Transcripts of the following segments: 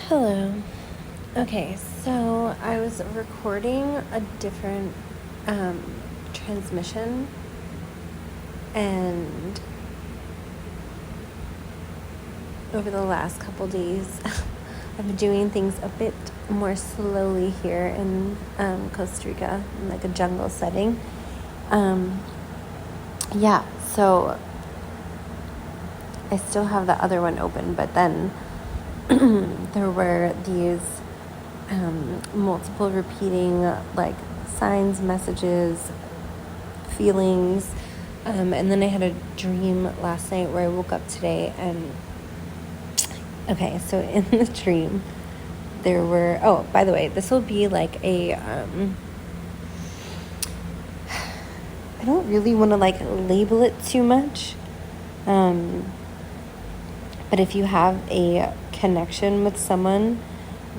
Hello. Okay, so I was recording a different transmission, and over the last couple days, I've been doing things a bit more slowly here in Costa Rica, in like a jungle setting. So I still have the other one open, but then there were these multiple repeating like signs, messages, feelings, and then I had a dream last night where I woke up today and so in the dream there were, oh, by the way, this will be like a I don't really want to like label it too much, but if you have a connection with someone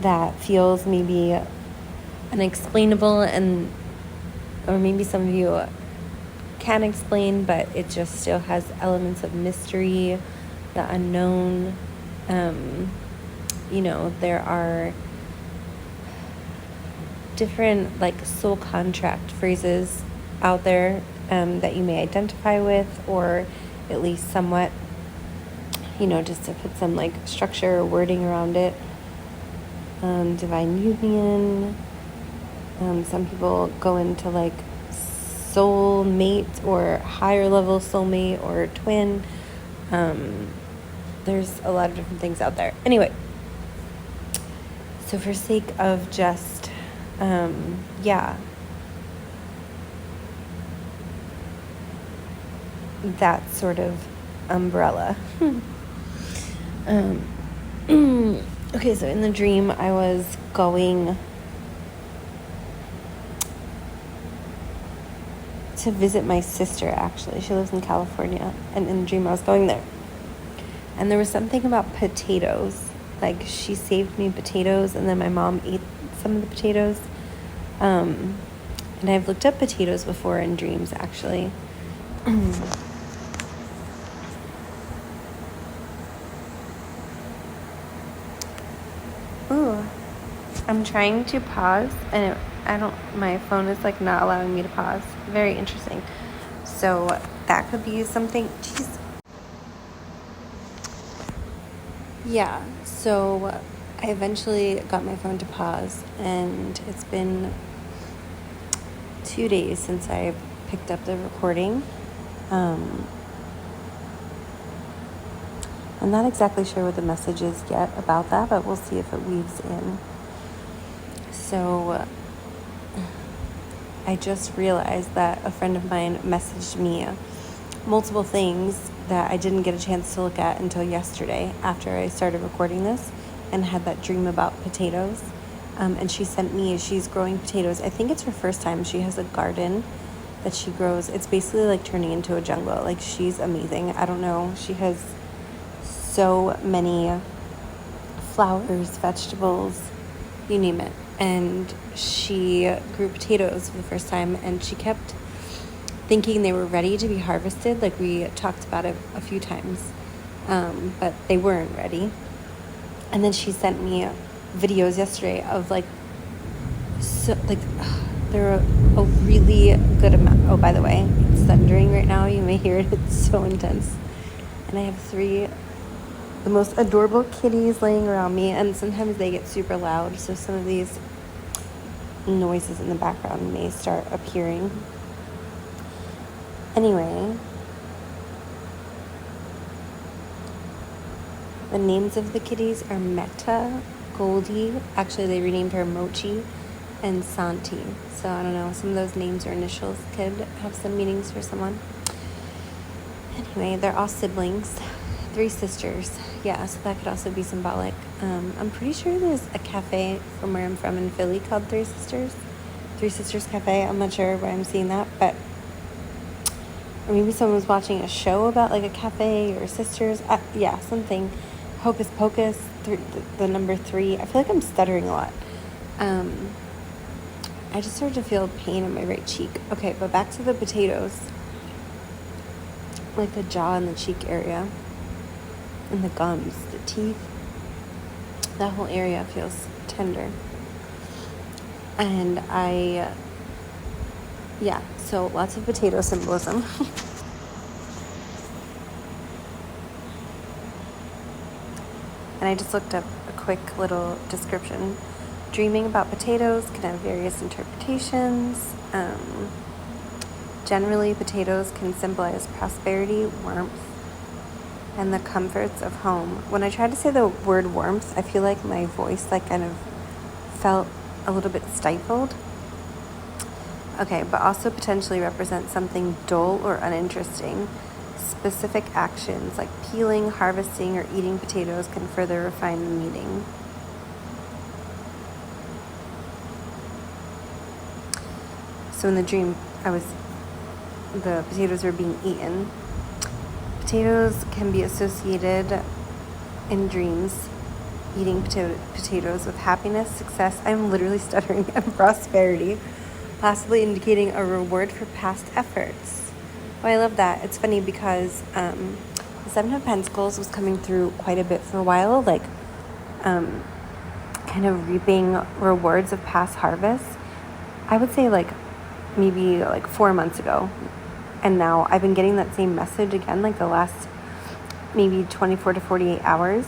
that feels maybe unexplainable, or maybe some of you can explain, but it just still has elements of mystery, the unknown. There are different like soul contract phrases out there that you may identify with, or at least somewhat, just to put some like structure or wording around it. Divine union. Some people go into like soul mate or higher level soulmate or twin. There's a lot of different things out there. Anyway, so for sake of just, that sort of umbrella. Okay, so in the dream, I was going to visit my sister, actually. She lives in California, and in the dream, I was going there. And there was something about potatoes. Like, she saved me potatoes, and then my mom ate some of the potatoes. And I've looked up potatoes before in dreams, actually. Ooh, I'm trying to pause, and my phone is like not allowing me to pause. Very interesting. So that could be something. Jeez. Yeah, so I eventually got my phone to pause, and it's been 2 days since I picked up the recording. I'm not exactly sure what the message is yet about that, but we'll see if it weaves in. So I just realized that a friend of mine messaged me multiple things that I didn't get a chance to look at until yesterday after I started recording this and had that dream about potatoes. And she sent me, she's growing potatoes. I think it's her first time. She has a garden that she grows. It's basically like turning into a jungle. Like, she's amazing. I don't know. She has so many flowers, vegetables, you name it. And she grew potatoes for the first time, and she kept thinking they were ready to be harvested. Like, we talked about it a few times, but they weren't ready. And then she sent me videos yesterday of there were a really good amount. Oh, by the way, it's thundering right now. You may hear it. It's so intense. And I have 3 the most adorable kitties laying around me, and sometimes they get super loud, so some of these noises in the background may start appearing. Anyway, the names of the kitties are Meta, Goldie, actually they renamed her Mochi, and Santi. So I don't know, some of those names or initials could have some meanings for someone. Anyway, they're all siblings. 3 sisters. Yeah, so that could also be symbolic. I'm pretty sure there's a cafe from where I'm from in Philly called 3 Sisters. 3 Sisters Cafe. I'm not sure where I'm seeing that, but or maybe someone was watching a show about like a cafe or sisters. Something. Hocus Pocus, the number 3. I feel like I'm stuttering a lot. I just started to feel pain in my right cheek. Okay, but back to the potatoes. Like the jaw and the cheek area. And the gums, the teeth. That whole area feels tender. And so lots of potato symbolism. And I just looked up a quick little description. Dreaming about potatoes can have various interpretations. Generally, potatoes can symbolize prosperity, warmth, and the comforts of home. When I tried to say the word warmth, I feel like my voice kind of felt a little bit stifled. Okay, but also potentially represents something dull or uninteresting. Specific actions like peeling, harvesting, or eating potatoes can further refine the meaning. So in the dream, the potatoes were being eaten. Potatoes can be associated in dreams, eating potatoes with happiness, success, I'm literally stuttering, and prosperity, possibly indicating a reward for past efforts. Oh, I love that. It's funny because the Seven of Pentacles was coming through quite a bit for a while, kind of reaping rewards of past harvests. I would say maybe 4 months ago. And now I've been getting that same message again, the last maybe 24 to 48 hours.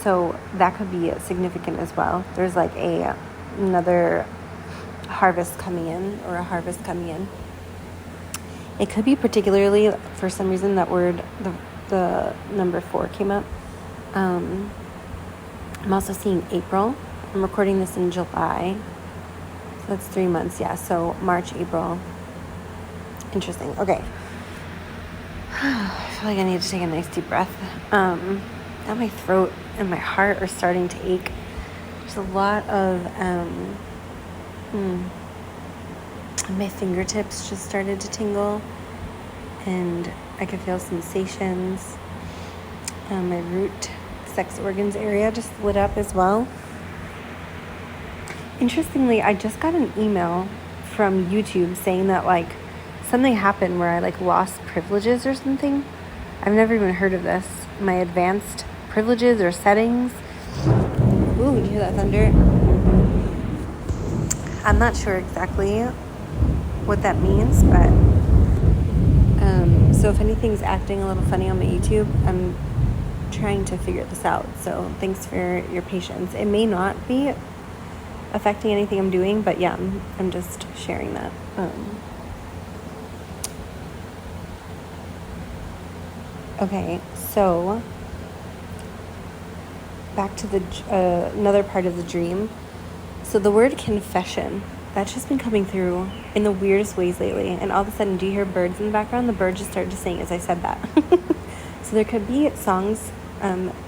So that could be significant as well. There's another harvest coming in, or a harvest coming in. It could be particularly, for some reason, that word, the number 4 came up. I'm also seeing April. I'm recording this in July. So that's 3 months, yeah. So March, April. Interesting. Okay. I feel like I need to take a nice deep breath. Now my throat and my heart are starting to ache. There's a lot of my fingertips just started to tingle, and I could feel sensations. My root sex organs area just lit up as well. Interestingly, I just got an email from YouTube saying that something happened where I lost privileges or something. I've never even heard of this. My advanced privileges or settings. Ooh, did you hear that thunder? I'm not sure exactly what that means, but so if anything's acting a little funny on my YouTube, I'm trying to figure this out. So thanks for your patience. It may not be affecting anything I'm doing, but yeah, I'm just sharing that. Okay, so back to the another part of the dream. So the word confession, that's just been coming through in the weirdest ways lately. And all of a sudden, do you hear birds in the background? The birds just started to sing as I said that. So there could be songs,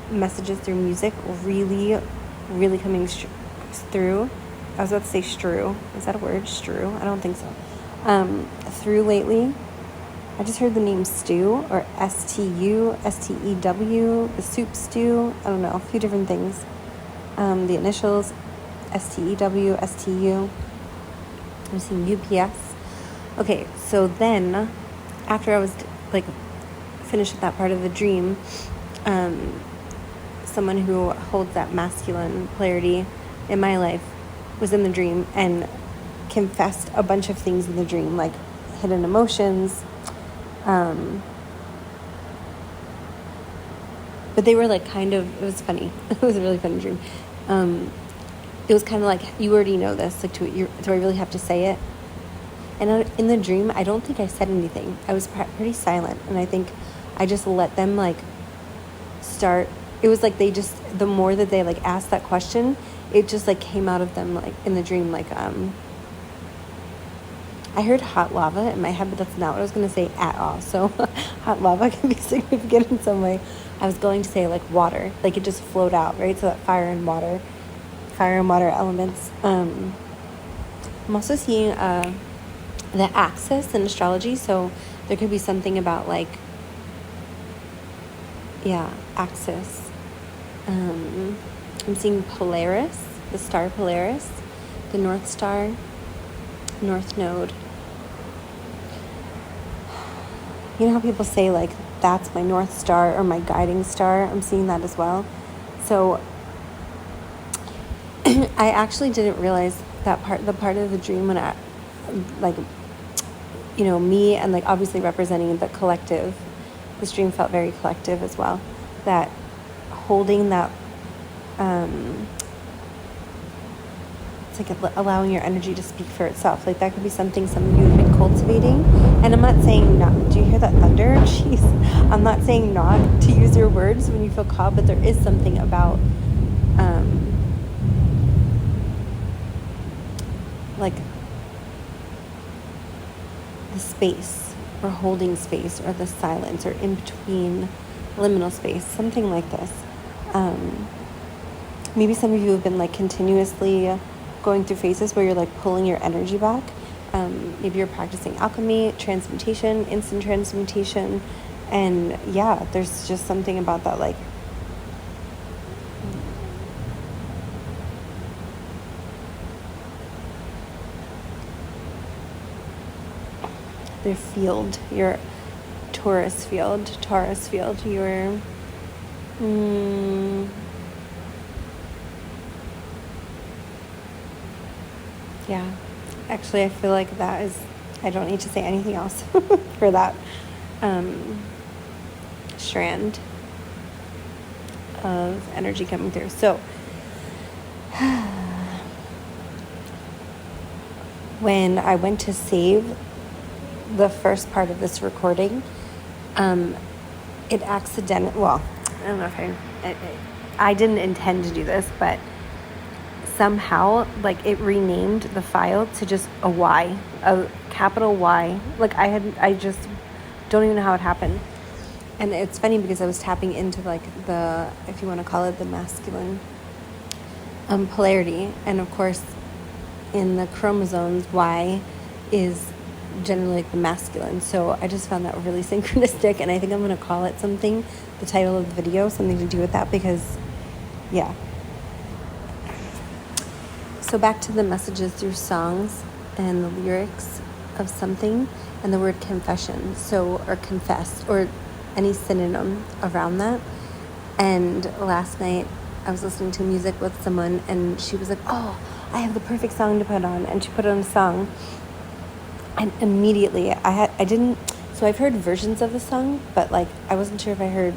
messages through music really, really coming through. I was about to say strew. Is that a word? Strew? I don't think so. Through lately. I just heard the name Stew, or S-T-U, S-T-E-W, the soup stew. I don't know, a few different things. The initials, S-T-E-W, S-T-U. I'm seeing UPS. Okay, so then, after I was, finished with that part of the dream, someone who holds that masculine polarity in my life was in the dream and confessed a bunch of things in the dream, hidden emotions, but they were it was funny. It was a really funny dream. It was kind of you already know this, do I really have to say it? And in the dream, I don't think I said anything. I was pretty silent, and I think I just let them start. It was they just, the more that they asked that question, it just came out of them in the dream I heard hot lava in my head, but that's not what I was going to say at all. So hot lava can be significant in some way. I was going to say water, it just flowed out, right? So that fire and water elements. I'm also seeing the axis in astrology. So there could be something about axis. I'm seeing Polaris, the star Polaris, the North Star, North Node. You know how people say that's my North Star or my guiding star? I'm seeing that as well. So I actually didn't realize that the part of the dream when I, like, you know, me and like obviously representing the collective, this dream felt very collective as well, that holding that, it's like allowing your energy to speak for itself. Like that could be something some of you have been cultivating. And I'm not saying not, do you hear that thunder? Jeez. I'm not saying not to use your words when you feel called, but there is something about, like the space or holding space or the silence or in between liminal space, something like this. Maybe some of you have been like continuously going through phases where you're like pulling your energy back. Maybe you're practicing alchemy, transmutation, instant transmutation. And yeah, there's just something about that, like, your field, your Taurus field, your, yeah, actually I feel like that is, I don't need to say anything else for that strand of energy coming through. So when I went to save the first part of this recording, it accidentally, well, I don't know if I didn't intend to do this, but somehow, like, it renamed the file to just a Y, a capital Y. Like, I just don't even know how it happened. And it's funny because I was tapping into, like, the, if you want to call it the masculine polarity. And of course, in the chromosomes, Y is generally like the masculine. So I just found that really synchronistic, and I think I'm going to call it something, the title of the video, something to do with that, because, yeah. So back to the messages through songs and the lyrics of something and the word confession, so, or confess, or any synonym around that. And last night I was listening to music with someone, and she was like, oh, I have the perfect song to put on. And she put on a song, and immediately so I've heard versions of the song, but like I wasn't sure if I heard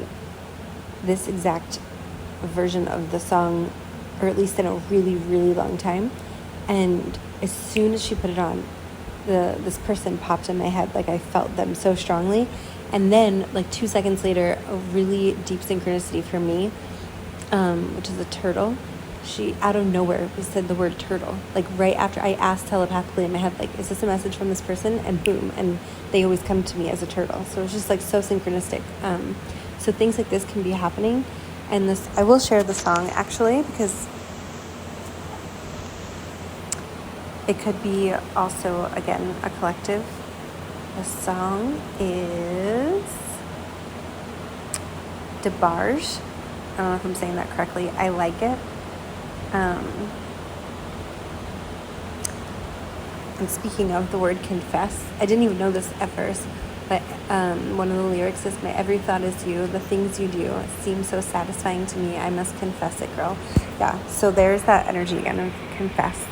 this exact version of the song, or at least in a really, really long time. And as soon as she put it on, this person popped in my head. Like I felt them so strongly. And then like 2 seconds later, a really deep synchronicity for me, which is a turtle. She, out of nowhere, said the word turtle. Like right after I asked telepathically in my head, like, is this a message from this person? And boom, and they always come to me as a turtle. So it's just like so synchronistic. So things like this can be happening. And this, I will share the song actually, because it could be also, again, a collective. The song is DeBarge. I don't know if I'm saying that correctly. I like it. And speaking of the word confess, I didn't even know this at first, but one of the lyrics is, my every thought is you, the things you do seem so satisfying to me, I must confess it, girl. Yeah, so there's that energy again of confess.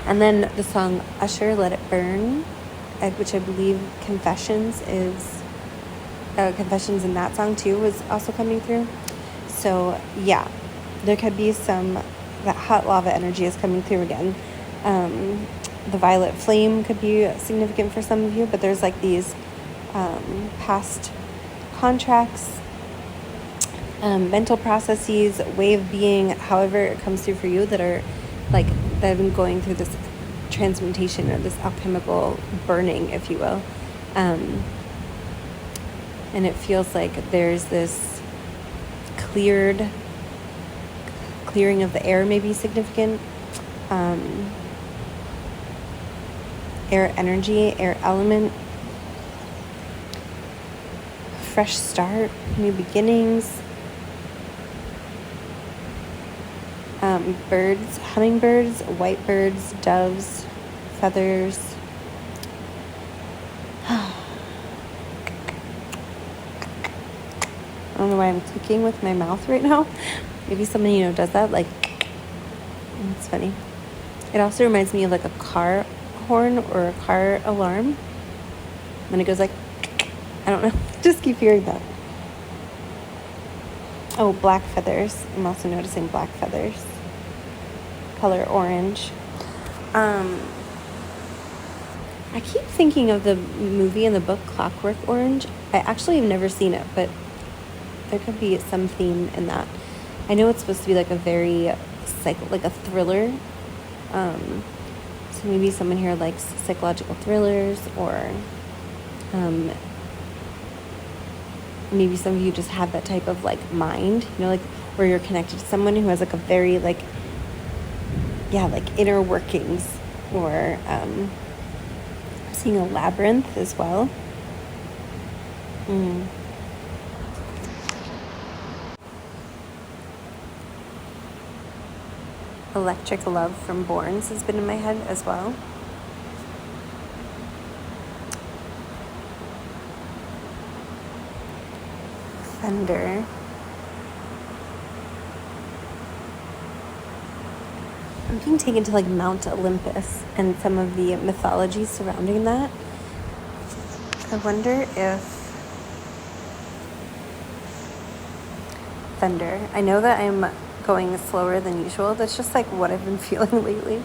And then the song Usher, Let It Burn, which I believe Confessions is, Confessions in that song too was also coming through. So yeah, there could be that hot lava energy is coming through again. The violet flame could be significant for some of you, but there's like these past contracts, mental processes, way of being, however it comes through for you, that are like, that have been going through this transmutation or this alchemical burning, if you will. And it feels like there's this clearing of the air may be significant. Air energy, air element, fresh start, new beginnings. Birds, hummingbirds, white birds, doves, feathers. I don't know why I'm clicking with my mouth right now, Maybe someone you know does that, like, it's funny. It also reminds me of like a car horn or a car alarm. When it goes like, I don't know, just keep hearing that. Oh, black feathers. I'm also noticing black feathers. Color orange. I keep thinking of the movie and the book Clockwork Orange. I actually have never seen it, but there could be some theme in that. I know it's supposed to be like a very like a thriller. So maybe someone here likes psychological thrillers, or maybe some of you just have that type of like mind, you know, like where you're connected to someone who has like a very like, yeah, like inner workings, or I'm seeing a labyrinth as well. Electric Love from Borns has been in my head as well. Thunder. I'm being taken to like Mount Olympus and some of the mythology surrounding that. I wonder if thunder. I know that I'm going slower than usual. That's just like what I've been feeling lately.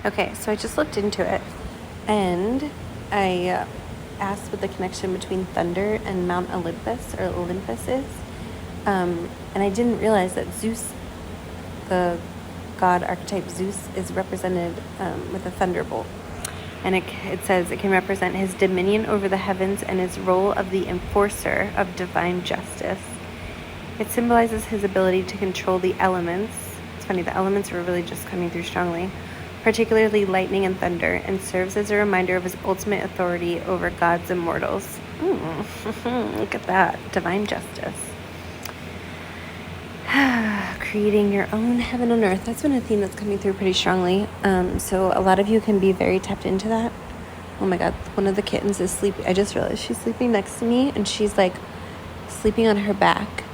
Okay, so I just looked into it, and I asked what the connection between thunder and Mount Olympus or Olympus is. And I didn't realize that Zeus, the god archetype Zeus, is represented with a thunderbolt. And it says it can represent his dominion over the heavens and his role of the enforcer of divine justice. It symbolizes his ability to control the elements. It's funny, the elements were really just coming through strongly, particularly lightning and thunder, and serves as a reminder of his ultimate authority over gods and mortals. Look at that, divine justice. Creating your own heaven on earth. That's been a theme that's coming through pretty strongly. So a lot of you can be very tapped into that. Oh my God, one of the kittens is sleeping. I just realized she's sleeping next to me, and she's like sleeping on her back,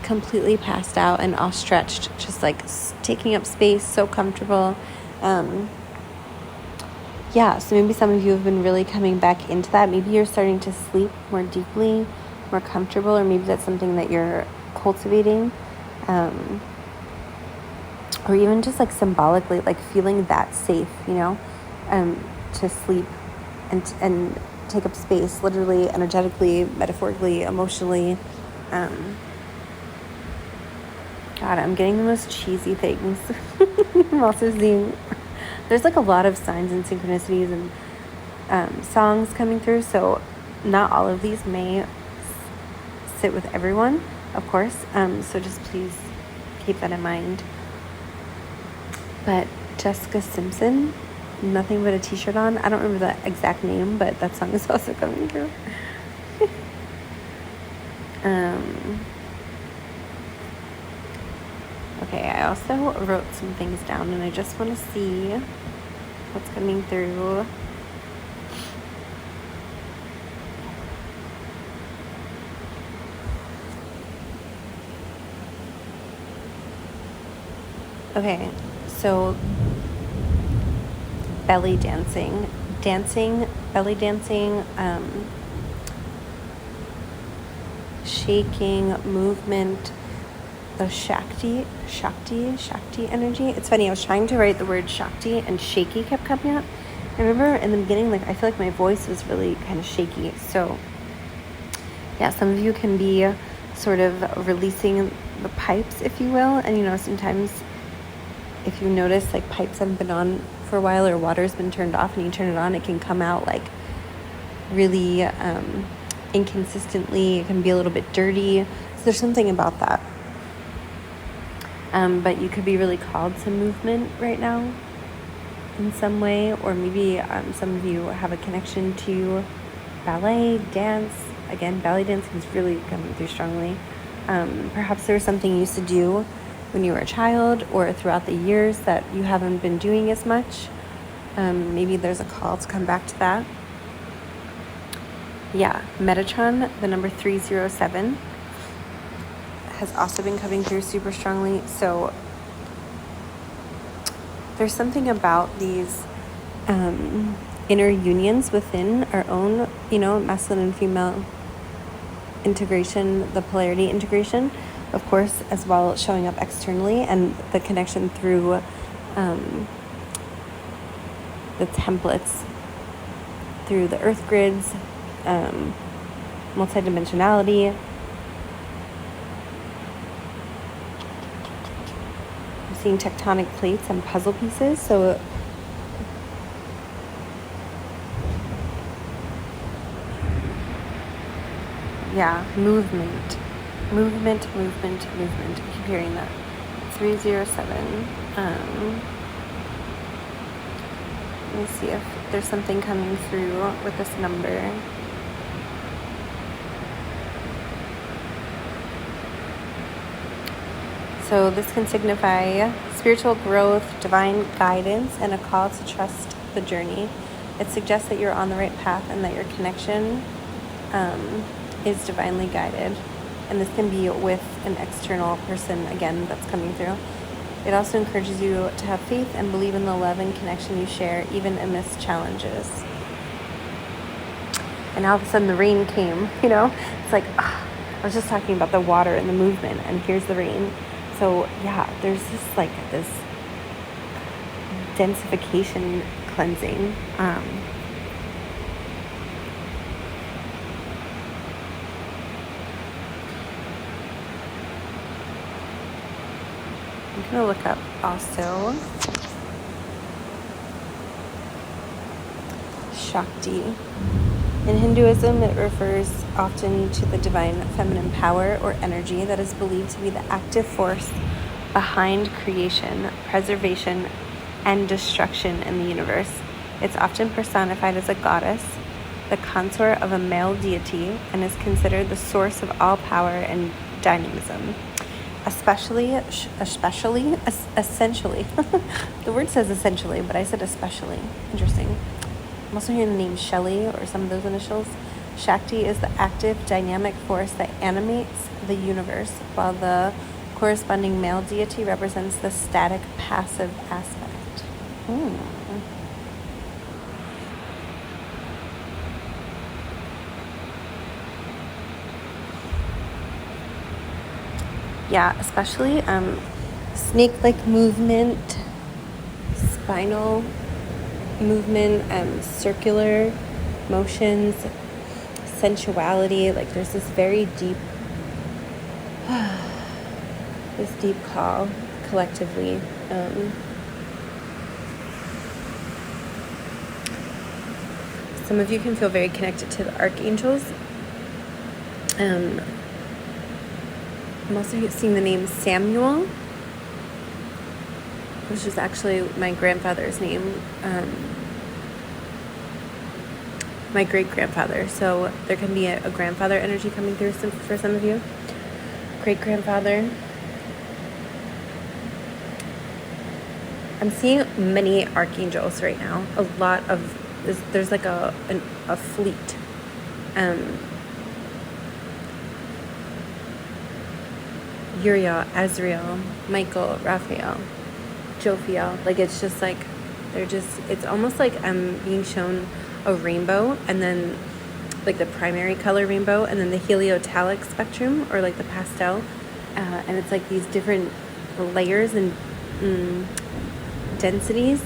completely passed out and all stretched, just like taking up space, so comfortable. Yeah, so maybe some of you have been really coming back into that. Maybe you're starting to sleep more deeply, more comfortable, or maybe that's something that you're cultivating. Or even just like symbolically, like feeling that safe, you know, to sleep and take up space, literally, energetically, metaphorically, emotionally. God, I'm getting the most cheesy things. I'm also seeing there's like a lot of signs and synchronicities and songs coming through, so not all of these may sit with everyone, of course, so just please keep that in mind. But Jessica Simpson, Nothing But a T-Shirt On, I don't remember the exact name, but that song is also coming through. Okay, I also wrote some things down, and I just want to see what's coming through. Okay, so belly dancing, belly dancing, shaking, movement, the Shakti energy. It's funny, I was trying to write the word Shakti and shaky kept coming up. I remember in the beginning, like I feel like my voice was really kind of shaky. So yeah, some of you can be sort of releasing the pipes, if you will. And you know, sometimes if you notice like pipes haven't been on for a while, or water's been turned off and you turn it on, it can come out like really inconsistently. It can be a little bit dirty. So there's something about that. But you could be really called to movement right now in some way, or maybe some of you have a connection to ballet, dance. Again, ballet dancing is really coming through strongly. Perhaps there was something you used to do when you were a child or throughout the years that you haven't been doing as much. Maybe there's a call to come back to that. Yeah, Metatron, the number 307, has also been coming through super strongly. So there's something about these inner unions within our own, masculine and female integration, the polarity integration, of course, as well showing up externally, and the connection through the templates, through the earth grids, multidimensionality. I'm seeing tectonic plates and puzzle pieces. So yeah, movement. I keep hearing that. 307. Let me see if there's something coming through with this number. So this can signify spiritual growth, divine guidance, and a call to trust the journey. It suggests that you're on the right path and that your connection is divinely guided. And this can be with an external person, again, that's coming through. It also encourages you to have faith and believe in the love and connection you share, even amidst challenges. And all of a sudden the rain came, It's like, I was just talking about the water and the movement, and here's the rain. So yeah, there's this densification cleansing. I'm gonna look up also Shakti. In Hinduism, it refers often to the divine feminine power or energy that is believed to be the active force behind creation, preservation, and destruction in the universe. It's often personified as a goddess, the consort of a male deity, and is considered the source of all power and dynamism. Essentially. The word says essentially, but I said especially. Interesting. I'm also hearing the name Shelley, or some of those initials. Shakti is the active, dynamic force that animates the universe, while the corresponding male deity represents the static, passive aspect. Yeah, especially snake-like movement, spinal movement, circular motions, sensuality. Like there's this very deep, call collectively. Some of you can feel very connected to the archangels. I'm also seeing the name Samuel, which is actually my grandfather's name, my great-grandfather. So there can be a grandfather energy coming through for some of you. Great-grandfather. I'm seeing many archangels right now. A lot of, there's like a fleet. Uriel, Azrael, Michael, Raphael, Jophiel. Like it's just like it's almost like I'm being shown a rainbow, and then like the primary color rainbow, and then the heliotalic spectrum, or like the pastel, and it's like these different layers and densities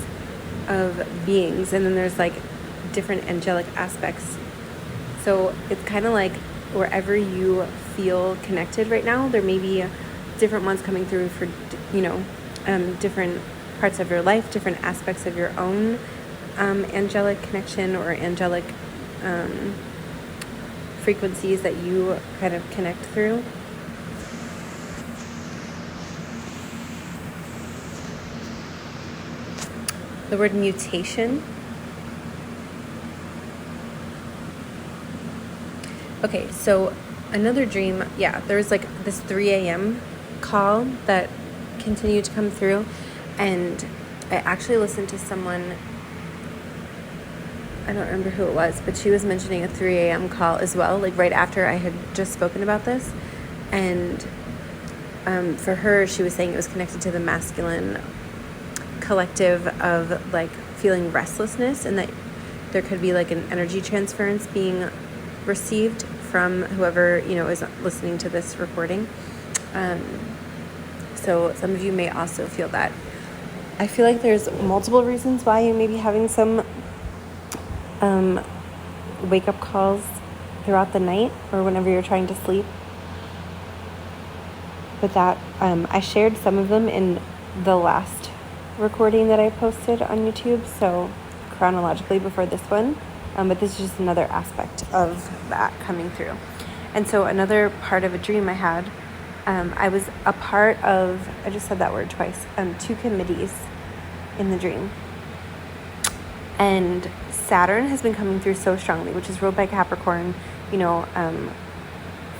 of beings, and then there's like different angelic aspects. So it's kind of like wherever you feel connected right now, there may be different ones coming through for different parts of your life, different aspects of your own angelic connection or angelic frequencies that you kind of connect through. The word mutation. Okay, so another dream, there's like this 3 a.m. call that continued to come through, and I actually listened to someone I don't remember who it was, but she was mentioning a 3 a.m. call as well, like right after I had just spoken about this. And for her, she was saying it was connected to the masculine collective of like feeling restlessness, and that there could be like an energy transference being received from whoever, is listening to this recording. So some of you may also feel that. I feel like there's multiple reasons why you may be having some wake-up calls throughout the night or whenever you're trying to sleep. But that, I shared some of them in the last recording that I posted on YouTube, so chronologically before this one. But this is just another aspect of that coming through. And so another part of a dream I had, I was a part of, I just said that word twice, 2 committees in the dream. And Saturn has been coming through so strongly, which is ruled by Capricorn,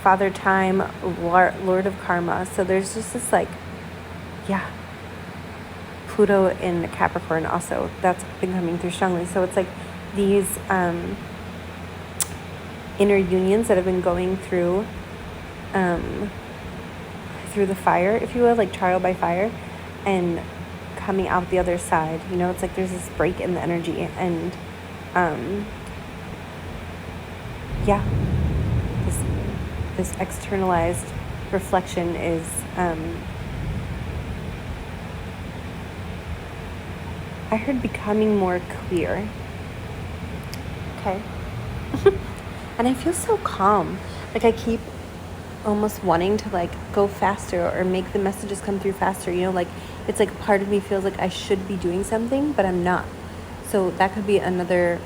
Father Time, Lord of Karma. So there's just this Pluto in Capricorn also, that's been coming through strongly. So it's like these inner unions that have been going through the fire, if you will, like trial by fire, and coming out the other side. It's like there's this break in the energy, and this externalized reflection is I heard becoming more clear. Okay. And I feel so calm. Like I keep almost wanting to go faster or make the messages come through faster. It's like part of me feels like I should be doing something, but I'm not. So that could be another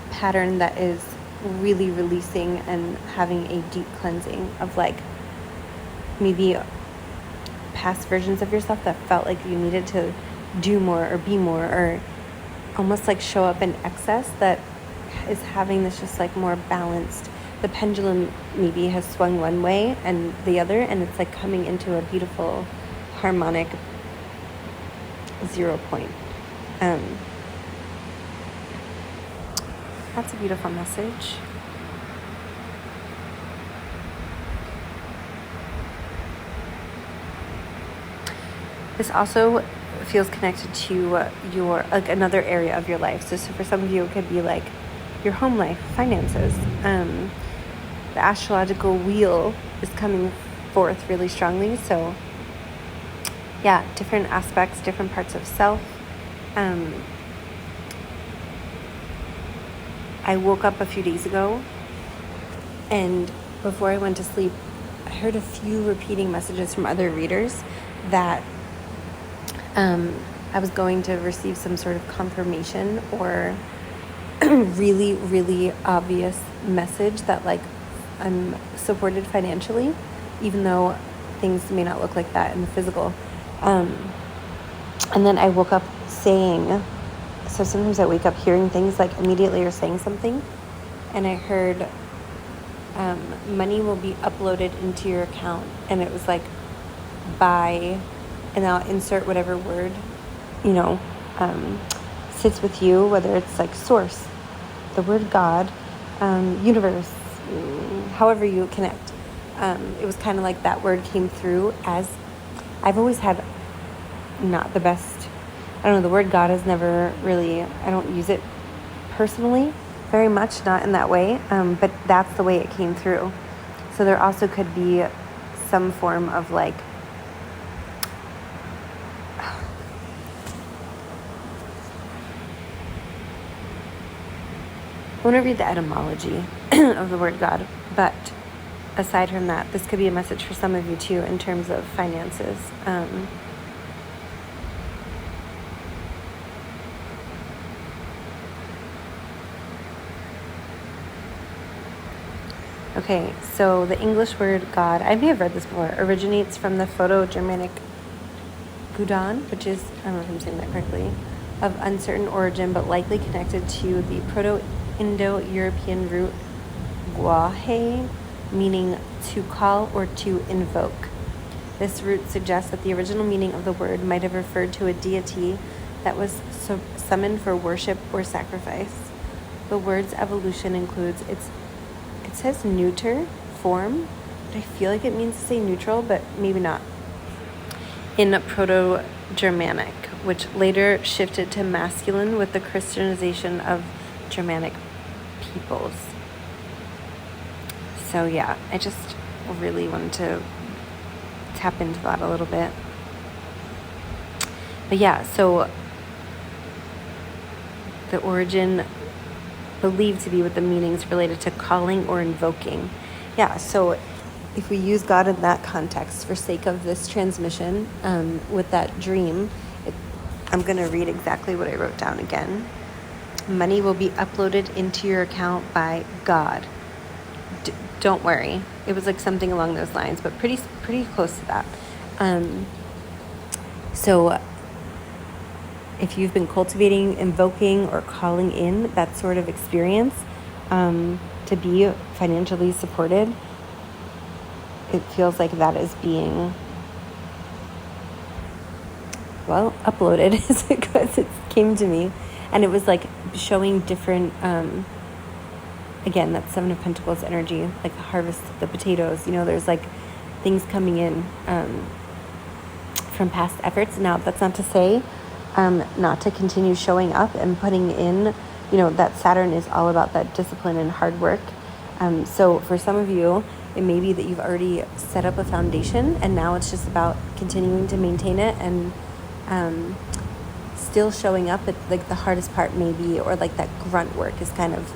pattern that is really releasing and having a deep cleansing of maybe past versions of yourself that felt like you needed to do more or be more, or almost show up in excess, that is having this just more balanced. The pendulum maybe has swung one way and the other, and it's coming into a beautiful harmonic 0 point. That's a beautiful message. This also feels connected to your another area of your life. So for some of you, it could be your home life, finances. The astrological wheel is coming forth really strongly. So yeah, different aspects, different parts of self. I woke up a few days ago, and before I went to sleep, I heard a few repeating messages from other readers that I was going to receive some sort of confirmation or really, really obvious message that I'm supported financially, even though things may not look like that in the physical. And then I woke up saying, so sometimes I wake up hearing things immediately or saying something, and I heard money will be uploaded into your account, and it was by, and I'll insert whatever word sits with you, whether it's source, the word God, universe, however you connect. It was kind of that word came through, as I've always had not the best, I don't know, the word God has never really, I don't use it personally very much, not in that way, but that's the way it came through. So there also could be some form of I want to read the etymology of the word God, but aside from that, this could be a message for some of you too in terms of finances. Okay, so the English word God, I may have read this before, originates from the Proto-Germanic Gudan, which is, I don't know if I'm saying that correctly, of uncertain origin, but likely connected to the Proto-Indo-European root guahe, meaning to call or to invoke. This root suggests that the original meaning of the word might have referred to a deity that was summoned for worship or sacrifice. The word's evolution includes it says neuter form, but I feel like it means to say neutral, but maybe not. In Proto-Germanic, which later shifted to masculine with the Christianization of Germanic peoples. So yeah, I just really wanted to tap into that a little bit. But yeah, so the origin believed to be with the meanings related to calling or invoking. Yeah, so if we use God in that context for sake of this transmission, with that dream, I'm going to read exactly what I wrote down again. Money will be uploaded into your account by God. Don't worry. It was like something along those lines, but pretty close to that. So if you've been cultivating, invoking, or calling in that sort of experience to be financially supported, it feels like that is being, well, uploaded because it came to me. And it was like showing different, again, that Seven of Pentacles energy, like harvest the potatoes. You know, there's like things coming in from past efforts. Now, that's not to say not to continue showing up and putting in, you know, that Saturn is all about that discipline and hard work. So for some of you, it may be that you've already set up a foundation and now it's just about continuing to maintain it and still showing up. At like the hardest part maybe, or like that grunt work is kind of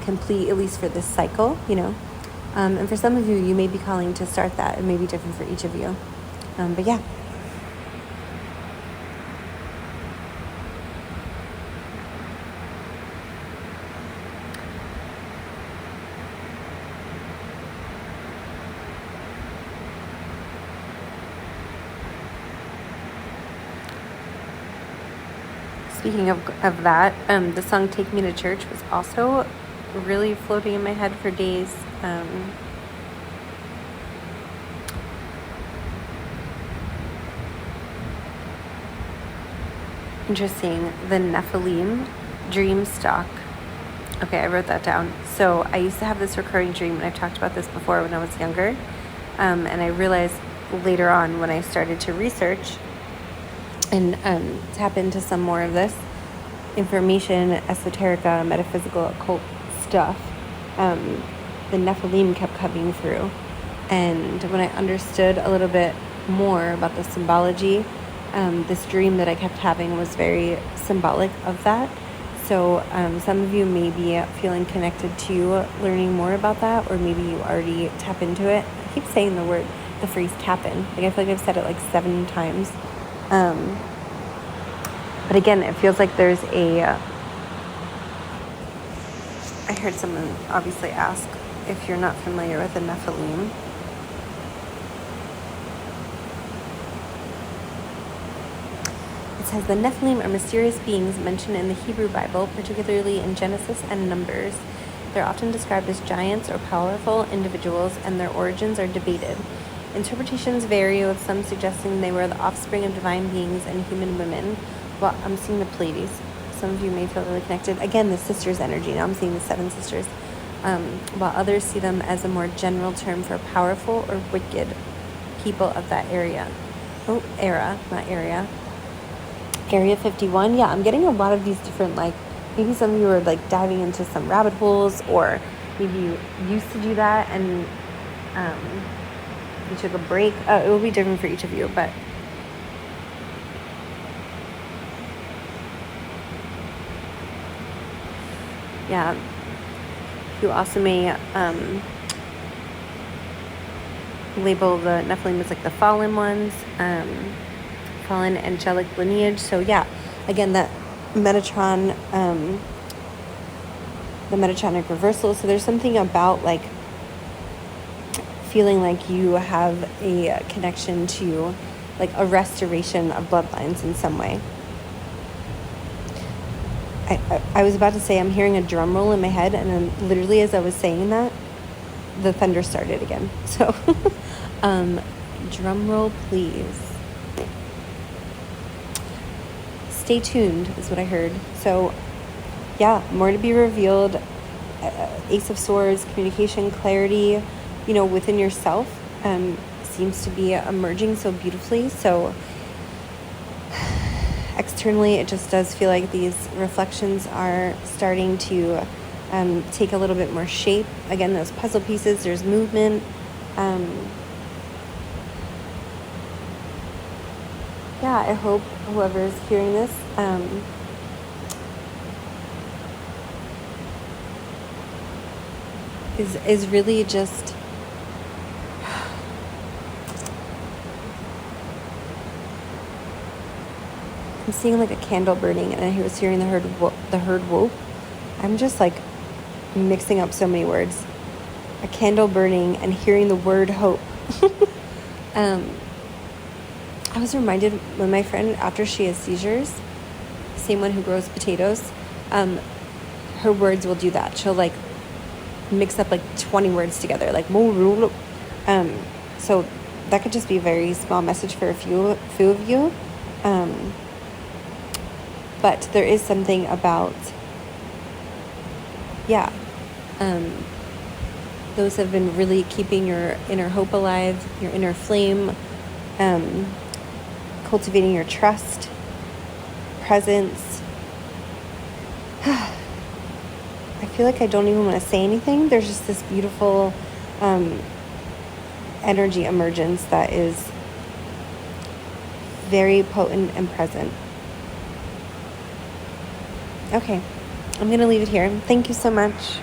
complete, at least for this cycle, you know. And for some of you, you may be calling to start that. It may be different for each of you. But yeah. Speaking of that, the song Take Me to Church was also really floating in my head for days. Interesting. The Nephilim dream stalk. Okay, I wrote that down. So I used to have this recurring dream, and I've talked about this before when I was younger. And I realized later on when I started to research and tap into some more of this information, esoterica, metaphysical, occult stuff, the Nephilim kept coming through. And when I understood a little bit more about the symbology, this dream that I kept having was very symbolic of that. So some of you may be feeling connected to learning more about that, or maybe you already tap into it. I keep saying the phrase tap in. Like I feel like I've said it like 7 times. But again, it feels like there's I heard someone obviously ask if you're not familiar with the Nephilim. It says the Nephilim are mysterious beings mentioned in the Hebrew Bible, particularly in Genesis and Numbers. They're often described as giants or powerful individuals, and their origins are debated. Interpretations vary, with some suggesting they were the offspring of divine beings and human women. Well, I'm seeing the Pleiades. Some of you may feel really connected. Again, the sisters energy. Now I'm seeing the 7 sisters. While others see them as a more general term for powerful or wicked people of that area. Oh, era, not area. Area 51. Yeah, I'm getting a lot of these different, like, maybe some of you are like diving into some rabbit holes, or maybe you used to do that and you took a break. It will be different for each of you, but yeah, you also may label the Nephilim as like the fallen ones, fallen angelic lineage. So yeah, again, that Metatron, the Metatronic reversal. So there's something about like feeling like you have a connection to like a restoration of bloodlines in some way. I was about to say I'm hearing a drum roll in my head, and then literally as I was saying that, the thunder started again. So drum roll please. stay tuned is what I heard. So yeah, more to be revealed. Ace of Swords, communication, clarity, within yourself seems to be emerging so beautifully. So externally, it just does feel like these reflections are starting to take a little bit more shape. Again, those puzzle pieces, there's movement. I hope whoever is hearing this is really just I'm seeing like a candle burning, and I was hearing the herd whoop. I'm just like mixing up so many words. A candle burning and hearing the word hope. I was reminded when my friend, after she has seizures, same one who grows potatoes, her words will do that. She'll like mix up like 20 words together, like so that could just be a very small message for a few of you. But there is something about those have been really keeping your inner hope alive, your inner flame, cultivating your trust, presence. I feel like I don't even want to say anything. There's just this beautiful energy emergence that is very potent and present. Okay, I'm going to leave it here. Thank you so much.